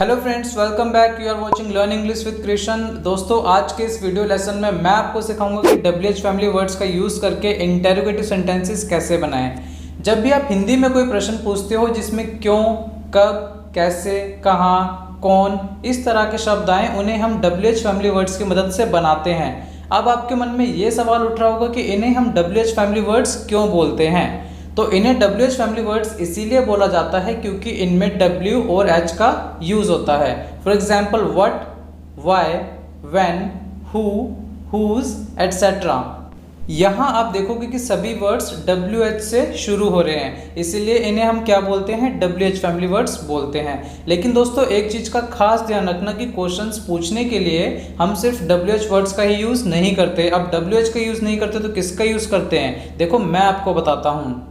Hello friends, welcome back. You are watching learn English with Krishna. दोस्तों, आज के इस वीडियो लेसन में मैं आपको सिखाऊंगा कि WH फैमिली वर्ड्स का यूज़ करके इंटेरोगेटिव सेंटेंसेस कैसे बनाएं। जब भी आप हिंदी में कोई प्रश्न पूछते हो जिसमें क्यों, कब, कैसे, कहाँ, कौन इस तरह के शब्द आए, उन्हें हम WH फैमिली वर्ड्स की मदद से बनाते हैं। अब आपके मन में ये सवाल उठ रहा होगा कि इन्हें हम WH फैमिली वर्ड्स क्यों बोलते हैं। तो इन्हें WH फैमिली वर्ड्स इसीलिए बोला जाता है क्योंकि इनमें W और H का यूज होता है। For example what, why, when, who, whose etcetera. यहाँ आप देखोगे कि सभी वर्ड्स WH से शुरू हो रहे हैं, इसीलिए इन्हें हम क्या बोलते हैं, WH फैमिली वर्ड्स बोलते हैं। लेकिन दोस्तों, एक चीज़ का खास ध्यान रखना कि क्वेश्चंस पूछने के लिए हम सिर्फ WH वर्ड्स का ही यूज़ नहीं करते। अब WH का यूज़ नहीं करते तो किसका यूज़ करते हैं, देखो मैं आपको बताता हूँ।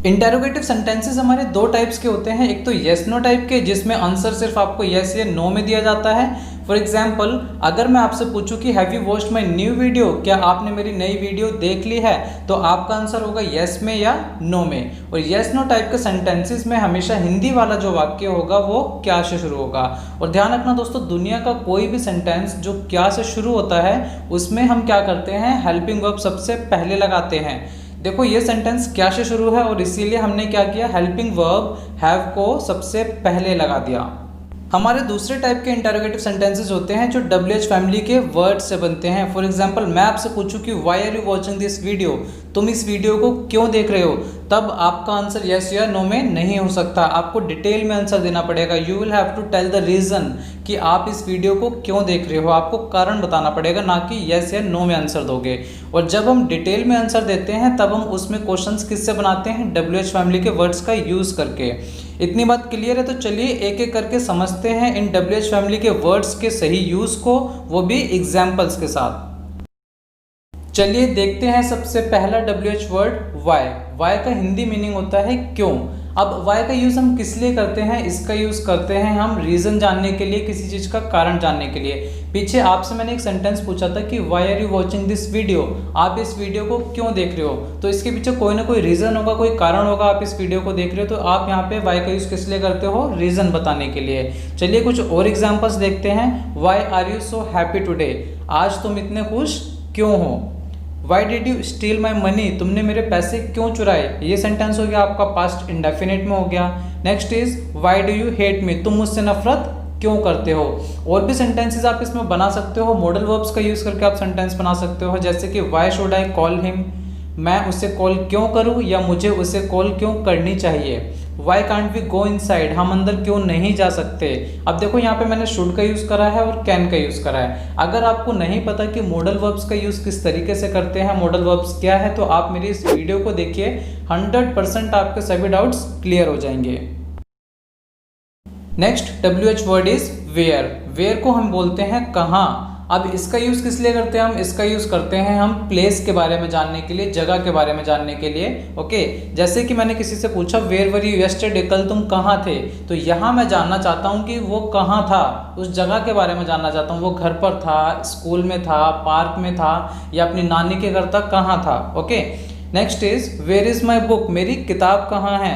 इंटेरोगेटिव सेंटेंसेस हमारे दो टाइप्स के होते हैं। एक तो येस नो टाइप के, जिसमें आंसर सिर्फ आपको येस या नो में दिया जाता है। फॉर एग्जाम्पल, अगर मैं आपसे पूछूं कि have you watched my new video, क्या आपने मेरी नई वीडियो देख ली है, तो आपका आंसर होगा येस में या नो में। और येस नो टाइप के सेंटेंसेस में हमेशा हिंदी वाला जो वाक्य होगा वो क्या से शुरू होगा। और ध्यान रखना दोस्तों, दुनिया का कोई भी सेंटेंस जो क्या से शुरू होता है उसमें हम क्या करते हैं, हेल्पिंग वर्ब सबसे पहले लगाते हैं। देखो, ये सेंटेंस क्या से शुरू है और इसीलिए हमने क्या किया, हेल्पिंग वर्ब हैव को सबसे पहले लगा दिया। हमारे दूसरे टाइप के इंटेरोगेटिव सेंटेंसेस होते हैं जो WH फैमिली के वर्ड से बनते हैं। फॉर एग्जांपल, मैं आपसे पूछूं कि why are you watching this video, तुम इस वीडियो को क्यों देख रहे हो, तब आपका आंसर यस या नो में नहीं हो सकता, आपको डिटेल में आंसर देना पड़ेगा। You will have to tell the reason कि आप इस वीडियो को क्यों देख रहे हो, आपको कारण बताना पड़ेगा, ना कि यस या नो में आंसर दोगे। और जब हम डिटेल में आंसर देते हैं तब हम उसमें क्वेश्चंस किससे बनाते हैं, WH फैमिली के वर्ड्स का यूज़ करके। इतनी बात क्लियर है, तो चलिए एक एक करके समझते हैं इन WH फैमिली के वर्ड्स के सही यूज़ को, वो भी एग्जाम्पल्स के साथ। चलिए देखते हैं सबसे पहला WH वर्ड वाई। वाई का हिंदी मीनिंग होता है क्यों। अब वाई का यूज़ हम किस लिए करते हैं, इसका यूज़ करते हैं हम रीज़न जानने के लिए, किसी चीज़ का कारण जानने के लिए। पीछे आपसे मैंने एक सेंटेंस पूछा था कि why are you watching this video, आप इस वीडियो को क्यों देख रहे हो, तो इसके पीछे कोई ना कोई रीज़न होगा, कोई कारण होगा, आप इस वीडियो को देख रहे हो। तो आप यहाँ पे वाई का यूज़ किस लिए करते हो, रीज़न बताने के लिए। चलिए कुछ और एग्जाम्पल्स देखते हैं। Why are you so happy today, आज तुम इतने खुश क्यों हो। Why did you steal my money, तुमने मेरे पैसे क्यों चुराए, ये सेंटेंस हो गया आपका पास्ट इंडेफिनिट में हो गया। Next is why do you hate me, तुम मुझसे नफरत क्यों करते हो। और भी सेंटेंसेस आप इसमें बना सकते हो, मॉडल वर्ब्स का यूज़ करके आप सेंटेंस बना सकते हो, जैसे कि why should I call him, मैं उसे कॉल क्यों करूँ या मुझे उसे कॉल क्यों करनी चाहिए। Why can't we go inside, हम अंदर क्यों नहीं जा सकते। अब देखो, यहाँ पे मैंने शुड का यूज़ करा है और कैन का यूज़ करा है। अगर आपको नहीं पता कि मॉडल वर्ब्स का यूज़ किस तरीके से करते हैं, मॉडल वर्ब्स क्या है, तो आप मेरी इस वीडियो को देखिए, 100% आपके सभी डाउट्स क्लियर हो जाएंगे। Next WH word is where. Where को हम बोलते हैं कहाँ। अब इसका यूज़ किस लिए करते हैं हम, इसका यूज़ करते हैं हम प्लेस के बारे में जानने के लिए, जगह के बारे में जानने के लिए। ओके, जैसे कि मैंने किसी से पूछा वेयर वर यू यस्टरडे, कल तुम कहाँ थे, तो यहाँ मैं जानना चाहता हूँ कि वो कहाँ था, उस जगह के बारे में जानना चाहता हूँ। वो घर पर था, स्कूल में था, पार्क में था, या अपनी नानी के घर तक कहाँ था। Okay, next is where is my book, मेरी किताब कहाँ है।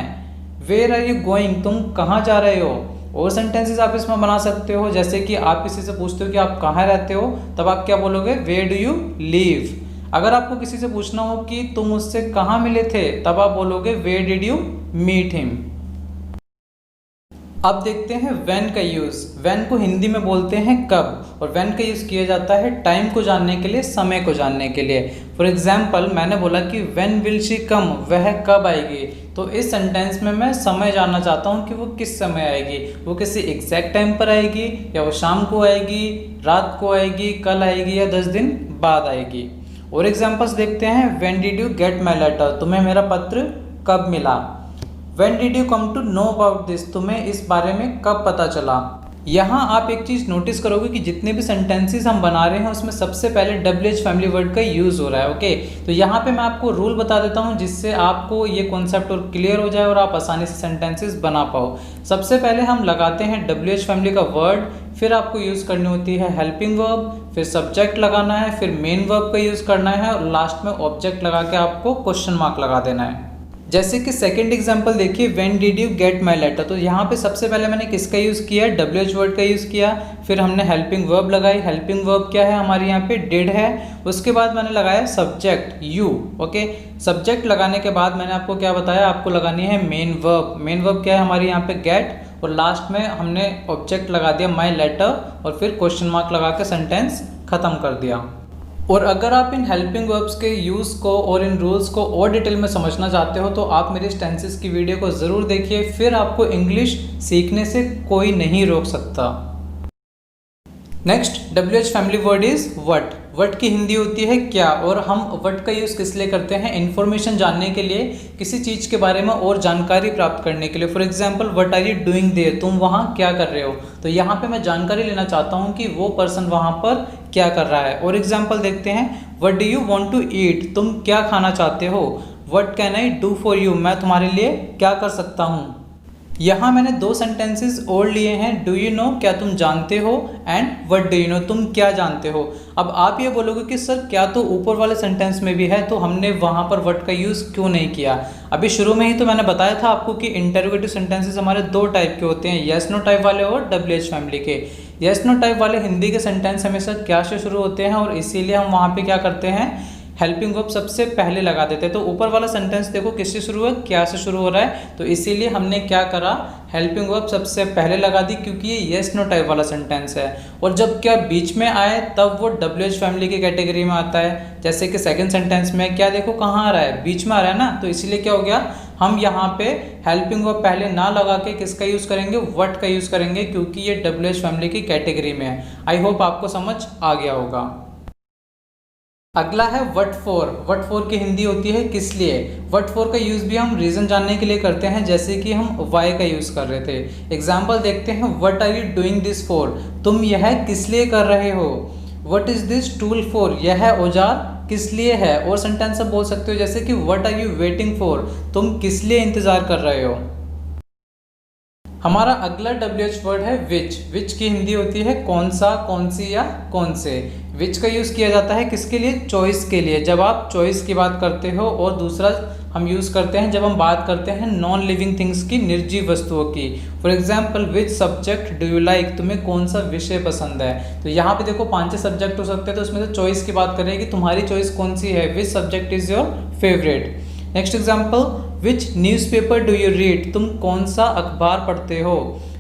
वेयर आर यू गोइंग, तुम कहाँ जा रहे हो। और सेंटेंसेस आप इसमें बना सकते हो, जैसे कि आप किसी से पूछते हो कि आप कहाँ रहते हो, तब आप क्या बोलोगे, वेयर डू यू लीव। अगर आपको किसी से पूछना हो कि तुम उससे कहाँ मिले थे, तब आप बोलोगे where did you meet him. अब देखते हैं व्हेन का यूज़। व्हेन को हिंदी में बोलते हैं कब, और व्हेन का यूज़ किया जाता है टाइम को जानने के लिए, समय को जानने के लिए। फॉर एग्जाम्पल, मैंने बोला कि व्हेन विल शी कम, वह कब आएगी, तो इस सेंटेंस में मैं समय जानना चाहता हूँ कि वो किस समय आएगी, वो किसी एग्जैक्ट टाइम पर आएगी, या वो शाम को आएगी, रात को आएगी, कल आएगी, या 10 दिन बाद आएगी। और एग्जाम्पल्स देखते हैं। When did you get my letter, तुम्हें मेरा पत्र कब मिला। When did you come to know about this, तुम्हें इस बारे में कब पता चला। यहाँ आप एक चीज़ नोटिस करोगे कि जितने भी सेंटेंसेस हम बना रहे हैं उसमें सबसे पहले WH फैमिली वर्ड का यूज़ हो रहा है। ओके, तो यहाँ पे मैं आपको रूल बता देता हूँ जिससे आपको ये कॉन्सेप्ट और क्लियर हो जाए और आप आसानी से सेंटेंसेस बना पाओ। सबसे पहले हम लगाते हैं WH फैमिली का वर्ड, फिर आपको यूज़ करनी होती है हेल्पिंग वर्ब, फिर सब्जेक्ट लगाना है, फिर मेन वर्ब का यूज़ करना है, और लास्ट में ऑब्जेक्ट लगा के आपको क्वेश्चन मार्क लगा देना है। जैसे कि सेकंड एग्जांपल देखिए, when did you get my letter. तो यहाँ पे सबसे पहले मैंने किसका यूज़ किया, WH वर्ड का यूज़ किया, फिर हमने हेल्पिंग वर्ब लगाई। हेल्पिंग वर्ब क्या है हमारे यहाँ पे, डिड है। उसके बाद मैंने लगाया सब्जेक्ट यू। ओके, सब्जेक्ट लगाने के बाद मैंने आपको क्या बताया, आपको लगानी है मेन वर्ब। मेन वर्ब क्या है हमारे यहाँ पे, गेट, और लास्ट में हमने ऑब्जेक्ट लगा दिया माय लेटर, और फिर क्वेश्चन मार्क लगा के सेंटेंस खत्म कर दिया। और अगर आप इन हेल्पिंग वर्ब्स के यूज़ को और इन रूल्स को और डिटेल में समझना चाहते हो तो आप मेरी टेंसेस की वीडियो को ज़रूर देखिए, फिर आपको इंग्लिश सीखने से कोई नहीं रोक सकता। Next WH family word is what. What की हिंदी होती है क्या, और हम वट का यूज़ किस लिए करते हैं, इन्फॉर्मेशन जानने के लिए, किसी चीज़ के बारे में और जानकारी प्राप्त करने के लिए। For example, what are you doing there, तुम वहाँ क्या कर रहे हो। तो यहाँ पे मैं जानकारी लेना चाहता हूँ कि वो पर्सन वहाँ पर क्या कर रहा है। और एग्जाम्पल देखते हैं, what do you want to eat, तुम क्या खाना चाहते हो। What can I do for you, मैं तुम्हारे लिए क्या कर सकता हूँ। यहाँ मैंने दो सेंटेंसेस और लिए हैं, डू यू नो, क्या तुम जानते हो, and what do you know, तुम क्या जानते हो। अब आप ये बोलोगे कि सर क्या तो ऊपर वाले सेंटेंस में भी है, तो हमने वहाँ पर व्हाट का यूज़ क्यों नहीं किया। अभी शुरू में ही तो मैंने बताया था आपको कि इंटरोगेटिव सेंटेंसेस हमारे दो टाइप के होते हैं, येस नो टाइप वाले और WH फैमिली के। येस नो टाइप वाले हिंदी के सेंटेंस हमेशा क्या से शुरू होते हैं, और इसीलिए हम वहाँ पर क्या करते हैं, हेल्पिंग वर्ब सबसे पहले लगा देते हैं। तो ऊपर वाला सेंटेंस देखो किससे शुरू है, क्या से शुरू हो रहा है, तो इसीलिए हमने क्या करा, हेल्पिंग वर्ब सबसे पहले लगा दी, क्योंकि ये येस नो टाइप वाला सेंटेंस है। और जब क्या बीच में आए तब वो WH फैमिली की कैटेगरी में आता है। जैसे कि सेकंड सेंटेंस में क्या देखो कहाँ आ रहा है, बीच में आ रहा है ना, तो इसीलिए क्या हो गया, हम यहाँ पे हेल्पिंग वर्ब पहले ना लगा के किसका यूज़ करेंगे, व्हाट का यूज़ करेंगे, क्योंकि ये WH फैमिली की कैटेगरी में है। आई होप आपको समझ आ गया होगा। अगला है वट फॉर। वट फॉर की हिंदी होती है किस लिए। वट फॉर का यूज़ भी हम रीज़न जानने के लिए करते हैं, जैसे कि हम वाई का यूज़ कर रहे थे। एग्जाम्पल देखते हैं, what are you doing this for, तुम यह किस लिए कर रहे हो। What is this tool for, यह औजार किस लिए है। और सेंटेंस आप बोल सकते हो जैसे कि what are you waiting for, तुम किस लिए इंतज़ार कर रहे हो। हमारा अगला WH वर्ड है विच। विच की हिंदी होती है कौन सा, कौन सी या कौन से। विच का यूज़ किया जाता है किसके लिए, चॉइस के लिए, जब आप चॉइस की बात करते हो। और दूसरा हम यूज़ करते हैं जब हम बात करते हैं नॉन लिविंग थिंग्स की, निर्जीव वस्तुओं की। For example, which subject do you like, तुम्हें कौन सा विषय पसंद है। तो यहाँ पे देखो 5-6 सब्जेक्ट हो सकते हैं, तो उसमें से चॉइस की बात करें कि तुम्हारी चॉइस कौन सी है, which subject is your favourite. Next example, which newspaper do you read, तुम कौन सा अखबार पढ़ते हो।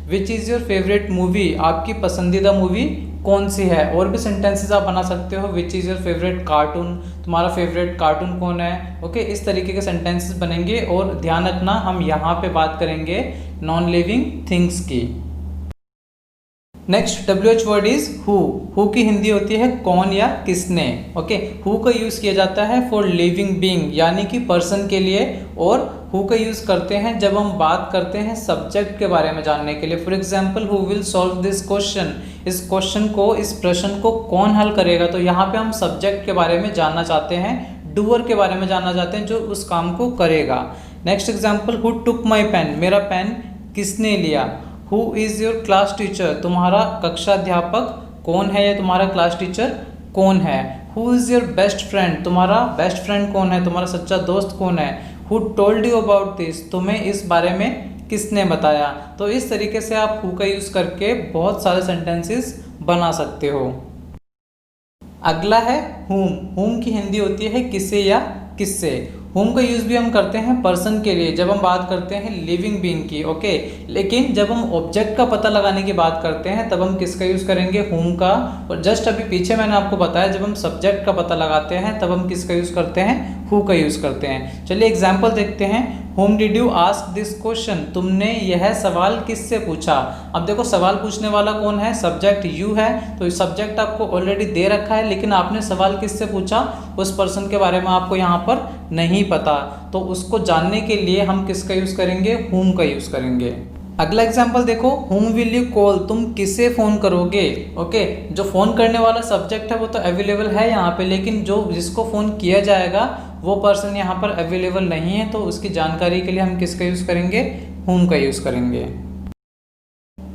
Which is your favourite movie, आपकी पसंदीदा मूवी कौन सी है। और भी सेंटेंसेस आप बना सकते हो, which is your favourite cartoon, तुम्हारा फेवरेट कार्टून कौन है। ओके, इस तरीके के सेंटेंसेस बनेंगे। और ध्यान रखना हम यहाँ पे बात करेंगे नॉन लिविंग थिंग्स की। Next WH word is who. Who की हिंदी होती है कौन या किसने। ओके, हु का यूज़ किया जाता है फॉर लिविंग बीइंग, यानी कि पर्सन के लिए। और हु का यूज़ करते हैं जब हम बात करते हैं सब्जेक्ट के बारे में जानने के लिए। For example, who will solve this question, इस क्वेश्चन को, इस प्रश्न को कौन हल करेगा। तो यहाँ पे हम सब्जेक्ट के बारे में जानना चाहते हैं, डूअर के बारे में जानना चाहते हैं, जो उस काम को करेगा। Next example, who took my pen, मेरा पेन किसने लिया। Who is your class teacher, तुम्हारा कक्षा अध्यापक कौन है या तुम्हारा क्लास टीचर कौन है। Who is your best friend, तुम्हारा बेस्ट फ्रेंड कौन है, तुम्हारा सच्चा दोस्त कौन है। Who told you about this, तुम्हें इस बारे में किसने बताया। तो इस तरीके से आप हु का यूज़ करके बहुत सारे सेंटेंसेस बना सकते हो। अगला है हुम। हुम की हिंदी होती है किसे या किससे। हुम का यूज़ भी हम करते हैं पर्सन के लिए, जब हम बात करते हैं लिविंग बीइंग की। ओके, लेकिन जब हम ऑब्जेक्ट का पता लगाने की बात करते हैं तब हम किसका यूज़ करेंगे, हुम का। और जस्ट अभी पीछे मैंने आपको बताया जब हम सब्जेक्ट का पता लगाते हैं तब हम किसका यूज़ करते हैं, हु का यूज़ करते हैं। चलिए एग्जाम्पल देखते हैं। Home did you ask this question, तुमने यह सवाल किससे पूछा। अब देखो सवाल पूछने वाला कौन है, सब्जेक्ट यू है। तो सब्जेक्ट आपको ऑलरेडी दे रखा है, लेकिन आपने सवाल किससे पूछा, उस पर्सन के बारे में आपको यहाँ पर नहीं पता। तो उसको जानने के लिए हम किसका यूज़ करेंगे, हुम का यूज़ करेंगे। अगला एग्जाम्पल देखो, हुम विल यू कॉल, तुम किसे फ़ोन करोगे। ओके, जो फ़ोन करने वाला सब्जेक्ट है वो तो अवेलेबल है यहाँ पे, लेकिन जो जिसको फ़ोन किया जाएगा वो पर्सन यहाँ पर अवेलेबल नहीं है। तो उसकी जानकारी के लिए हम किसका यूज़ करेंगे, हुम का यूज़ करेंगे।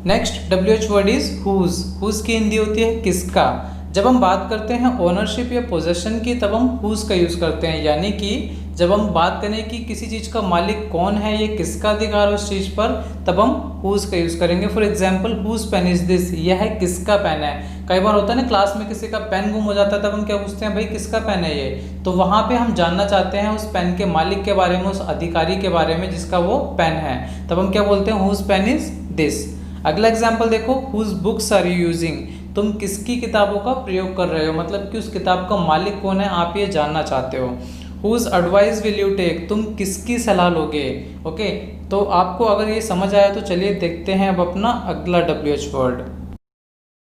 Next WH word is whose. Whose की हिंदी होती है किसका। जब हम बात करते हैं ओनरशिप या पोजेशन की तब हम हुज का यूज़ करते हैं, यानी कि जब हम बात करें कि किसी चीज़ का मालिक कौन है, ये किसका अधिकार है उस चीज़ पर, तब हम हुज का यूज़ करेंगे। For example whose pen is this, यह किसका पेन है। कई बार होता है ना क्लास में किसी का पेन गुम हो जाता है, तब हम क्या पूछते हैं, भाई किसका पेन है ये। तो वहाँ पे हम जानना चाहते हैं उस पेन के मालिक के बारे में, उस अधिकारी के बारे में जिसका वो पेन है, तब हम क्या बोलते हैं, हुज पेन इज दिस। अगला एग्जाम्पल देखो, whose books are you using, तुम किसकी किताबों का प्रयोग कर रहे हो, मतलब कि उस किताब का मालिक कौन है, आप ये जानना चाहते हो। Whose advice will you take, तुम किसकी सलाह लोगे। ओके, तो आपको अगर ये समझ आया तो चलिए देखते हैं अब अपना अगला WH word.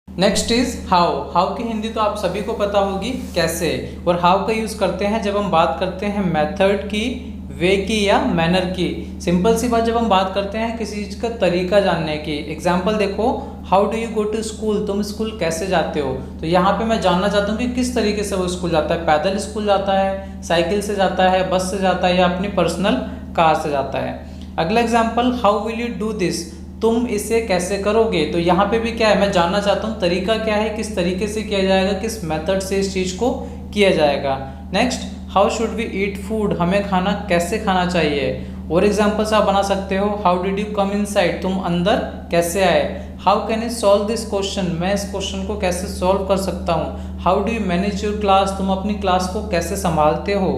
Next is how. How की हिंदी तो आप सभी को पता होगी, कैसे। और हाउ का यूज़ करते हैं जब हम बात करते हैं मेथड की, वे की या मैनर की। सिंपल सी बात, जब हम बात करते हैं किसी चीज़ का तरीका जानने की। एग्जाम्पल देखो, how do you go to school, तुम स्कूल कैसे जाते हो। तो यहाँ पे मैं जानना चाहता हूँ कि किस तरीके से वो स्कूल जाता है, पैदल स्कूल जाता है, साइकिल से जाता है, बस से जाता है, या अपनी पर्सनल कार से जाता है। अगला example, how will you do this, तुम इसे कैसे करोगे। तो यहाँ पे भी क्या है, मैं जानना चाहता हूँ तरीका क्या है, किस तरीके से किया जाएगा, किस मेथड से इस चीज़ को किया जाएगा। Next, how should we eat food, हमें खाना कैसे खाना चाहिए। और एग्जाम्पल्स आप बना सकते हो, how did you come inside, तुम अंदर कैसे आए। How can you solve this question, मैं इस क्वेश्चन को कैसे सॉल्व कर सकता हूँ। How do you manage your class, तुम अपनी क्लास को कैसे संभालते हो।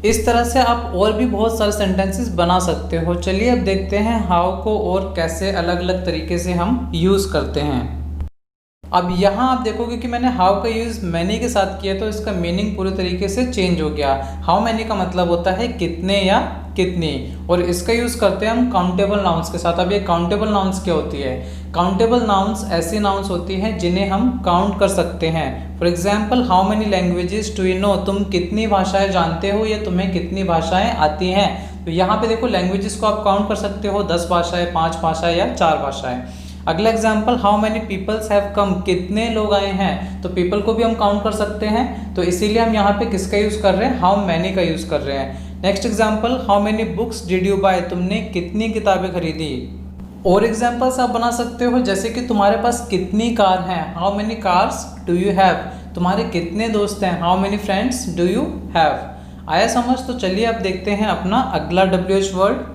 इस तरह से आप और भी बहुत सारे सेंटेंसेस बना सकते हो। चलिए अब देखते हैं हाउ को और कैसे अलग अलग तरीके से हम यूज़ करते हैं। अब यहाँ आप देखोगे कि मैंने हाउ का यूज़ मैनी के साथ किया, तो इसका मीनिंग पूरे तरीके से चेंज हो गया। हाउ मैनी का मतलब होता है कितने या कितनी, और इसका यूज़ करते हैं हम काउंटेबल नाउन्स के साथ। अब ये काउंटेबल नाउन्स क्या होती है। काउंटेबल नाउन्स ऐसी नाउन्स होती हैं जिन्हें हम काउंट कर सकते हैं। For example, how many languages do you know, तुम कितनी भाषाएं जानते हो या तुम्हें कितनी भाषाएं आती हैं। तो यहाँ पे देखो लैंग्वेजेस को आप काउंट कर सकते हो, 10 भाषाएं, 5 भाषाएं या 4 भाषाएं। अगला example, how many peoples have come, कितने लोग आए हैं। तो पीपल को भी हम काउंट कर सकते हैं, तो इसीलिए हम यहाँ पे किसका यूज़ कर रहे हैं, हाउ मैनी का यूज़ कर रहे हैं। Next example, how many books did you buy, तुमने कितनी किताबें खरीदी। और एग्जाम्पल्स आप बना सकते हो, जैसे कि तुम्हारे पास कितनी कार हैं, how many cars do you have, तुम्हारे कितने दोस्त हैं, how many friends do you have. आया समझ। तो चलिए अब देखते हैं अपना अगला WH वर्ड।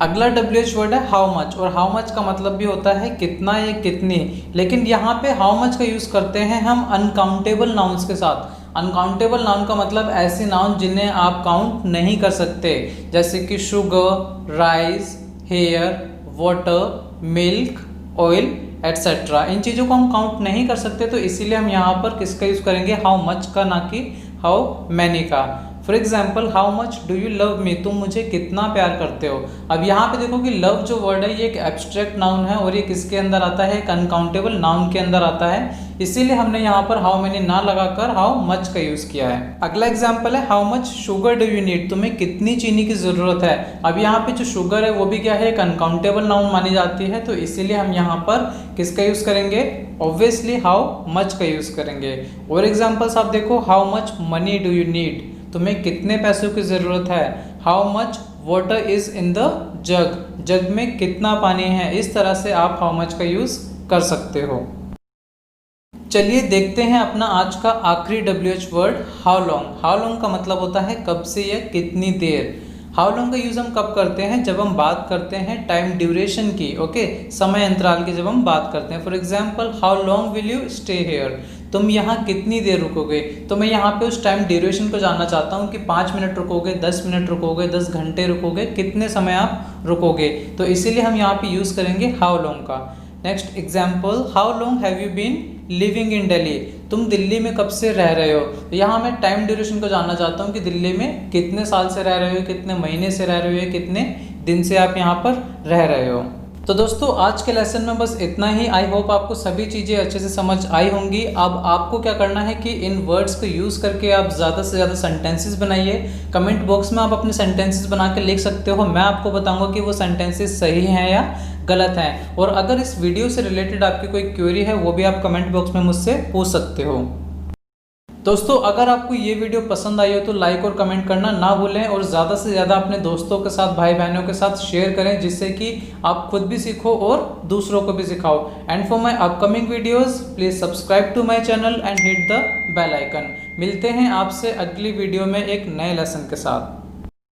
अगला WH वर्ड है हाउ मच, और हाउ मच का मतलब भी होता है कितना या कितनी। लेकिन यहाँ पे हाउ मच का यूज़ करते हैं हम अनकाउंटेबल नाउन्स के साथ। अनकाउंटेबल नाउन का मतलब ऐसे नाउन जिन्हें आप काउंट नहीं कर सकते, जैसे कि sugar, rice, hair, water, milk, oil etcetera. इन चीज़ों को हम काउंट नहीं कर सकते, तो इसीलिए हम यहाँ पर किसका यूज़ करेंगे, हाउ मच का, ना कि हाउ मैनी का। For example, how much do you love me, तुम मुझे कितना प्यार करते हो। अब यहाँ पे देखो कि लव जो वर्ड है ये एक एब्स्ट्रैक्ट नाउन है, और ये किसके अंदर आता है, एक अनकाउंटेबल नाउन के अंदर आता है। इसीलिए हमने यहाँ पर हाउ मैनी ना लगाकर हाउ मच का यूज़ किया है। अगला एग्जाम्पल है, how much sugar do you need, तुम्हें कितनी चीनी की ज़रूरत है। अब यहाँ पे जो शुगर है वो भी क्या है, एक अनकाउंटेबल नाउन मानी जाती है, तो इसीलिए हम यहाँ पर किसका यूज़ करेंगे, ऑब्वियसली हाउ मच का यूज़ करेंगे। और एग्जाम्पल्स आप देखो, how much money do you need, तुम्हें कितने पैसों की ज़रूरत है। How much water is in the jug, jug में कितना पानी है। इस तरह से आप हाउ मच का यूज़ कर सकते हो। चलिए देखते हैं अपना आज का आखिरी WH word, how long. How long का मतलब होता है कब से या कितनी देर। हाउ लॉन्ग का यूज़ हम कब करते हैं, जब हम बात करते हैं टाइम ड्यूरेशन की, ओके, समय अंतराल की जब हम बात करते हैं। For example, how long will you stay here, तुम यहाँ कितनी देर रुकोगे। तो मैं यहाँ पे उस टाइम ड्यूरेशन को जानना चाहता हूँ कि 5 मिनट रुकोगे, 10 मिनट रुकोगे, 10 घंटे रुकोगे, कितने समय आप रुकोगे। तो इसीलिए हम यहाँ पे यूज़ करेंगे हाउ लॉन्ग का। Next example, how long have you been living in Delhi, तुम दिल्ली में कब से रह रहे हो। तो यहाँ मैं टाइम ड्यूरेशन को जानना चाहता हूँ कि दिल्ली में कितने साल से रह रहे हो, कितने महीने से रह रहे हो, कितने दिन से आप यहाँ पर रह रहे हो। तो दोस्तों आज के लेसन में बस इतना ही। आई होप आपको सभी चीज़ें अच्छे से समझ आई होंगी। अब आपको क्या करना है कि इन वर्ड्स को यूज़ करके आप ज़्यादा से ज़्यादा सेंटेंसेस बनाइए। कमेंट बॉक्स में आप अपने सेंटेंसेस बना के लिख सकते हो, मैं आपको बताऊंगा कि वो सेंटेंसेस सही हैं या गलत हैं। और अगर इस वीडियो से रिलेटेड आपकी कोई क्वेरी है वो भी आप कमेंट बॉक्स में मुझसे पूछ सकते हो। दोस्तों अगर आपको ये वीडियो पसंद आई हो तो लाइक और कमेंट करना ना भूलें और ज़्यादा से ज़्यादा अपने दोस्तों के साथ, भाई बहनों के साथ शेयर करें, जिससे कि आप खुद भी सीखो और दूसरों को भी सिखाओ। And for my upcoming videos please subscribe to my channel and hit the bell icon. मिलते हैं आपसे अगली वीडियो में एक नए लेसन के साथ।